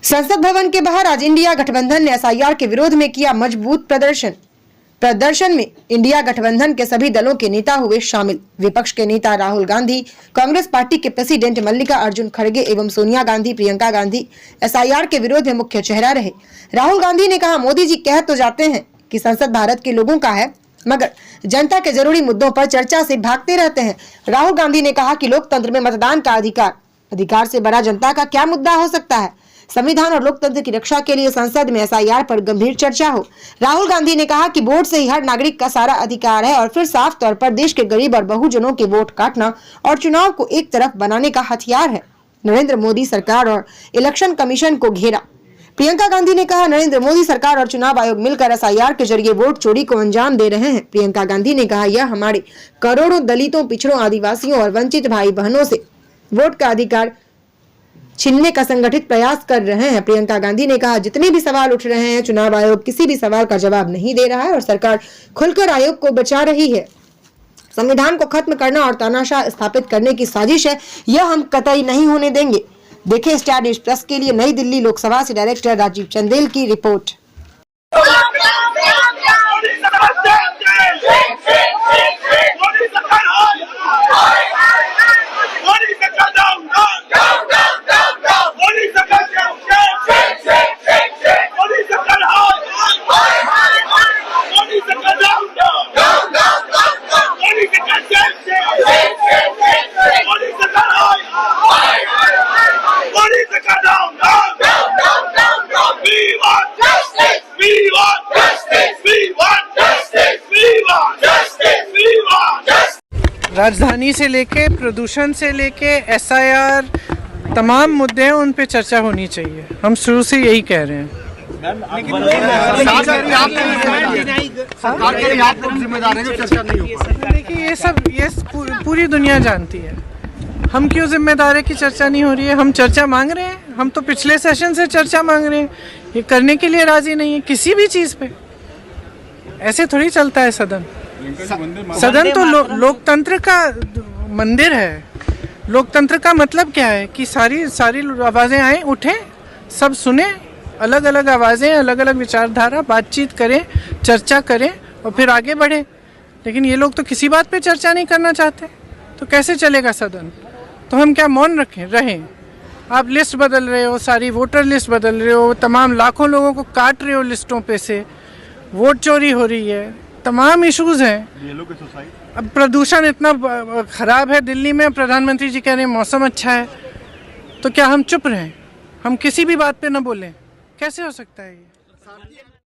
संसद भवन के बाहर आज इंडिया गठबंधन ने एसआईआर के विरोध में किया मजबूत प्रदर्शन में इंडिया गठबंधन के सभी दलों के नेता हुए शामिल। विपक्ष के नेता राहुल गांधी, कांग्रेस पार्टी के प्रेसिडेंट मल्लिकार्जुन खड़गे एवं सोनिया गांधी, प्रियंका गांधी एसआईआर के विरोध में मुख्य चेहरा रहे। राहुल गांधी ने कहा, मोदी जी कह तो जाते हैं कि संसद भारत के लोगों का है, मगर जनता के जरूरी मुद्दों पर चर्चा से भागते रहते हैं। राहुल गांधी ने कहा कि लोकतंत्र में मतदान का अधिकार से बड़ा जनता का क्या मुद्दा हो सकता है। संविधान और लोकतंत्र की रक्षा के लिए संसद में एसआईआर पर गंभीर चर्चा हो। राहुल गांधी ने कहा कि वोट से ही हर नागरिक का सारा अधिकार है और फिर साफ तौर पर देश के गरीब और बहुजनों के वोट काटना और चुनाव को एक तरफ बनाने का हथियार है। नरेंद्र मोदी सरकार और इलेक्शन कमीशन को घेरा। प्रियंका गांधी ने कहा, नरेंद्र मोदी सरकार और चुनाव आयोग मिलकर एसआईआर के जरिए वोट चोरी को अंजाम दे रहे हैं। प्रियंका गांधी ने कहा, यह हमारे करोड़ों दलितों, पिछड़ों, आदिवासियों और वंचित भाई बहनों से वोट का अधिकार छीनने का संगठित प्रयास कर रहे हैं। प्रियंका गांधी ने कहा, जितने भी सवाल उठ रहे हैं, चुनाव आयोग किसी भी सवाल का जवाब नहीं दे रहा है और सरकार खुलकर आयोग को बचा रही है। संविधान को खत्म करना और तानाशाह स्थापित करने की साजिश है, यह हम कतई नहीं होने देंगे। देखें स्टार न्यूज प्लस के लिए नई दिल्ली लोकसभा से डायरेक्टर राजीव चंदेल की रिपोर्ट। राजधानी से लेके प्रदूषण से लेके एसआईआर तमाम मुद्दे हैं, उन पे चर्चा होनी चाहिए। हम शुरू से यही कह रहे हैं। देखिए, ये पूरी दुनिया जानती है। हम क्यों जिम्मेदार है कि चर्चा नहीं हो रही है? हम चर्चा मांग रहे हैं। हम तो पिछले सेशन से चर्चा मांग रहे हैं, ये करने के लिए राजी नहीं है किसी भी चीज पे। ऐसे थोड़ी चलता है सदन। सदन तो लोकतंत्र का मंदिर है। लोकतंत्र का मतलब क्या है कि सारी आवाजें आए, उठे, सब सुने, अलग अलग आवाजें, अलग अलग विचारधारा, बातचीत करें, चर्चा करें और फिर आगे बढ़े। लेकिन ये लोग तो किसी बात पे चर्चा नहीं करना चाहते, तो कैसे चलेगा सदन? तो हम क्या मौन रहें? आप लिस्ट बदल रहे हो, सारी वोटर लिस्ट बदल रहे हो, तमाम लाखों लोगों को काट रहे हो लिस्टों पे से, वोट चोरी हो रही है, तमाम इश्यूज हैं। अब प्रदूषण इतना खराब है दिल्ली में, प्रधानमंत्री जी कह रहे हैं मौसम अच्छा है, तो क्या हम चुप रहें? हम किसी भी बात पे न बोलें? कैसे हो सकता है ये?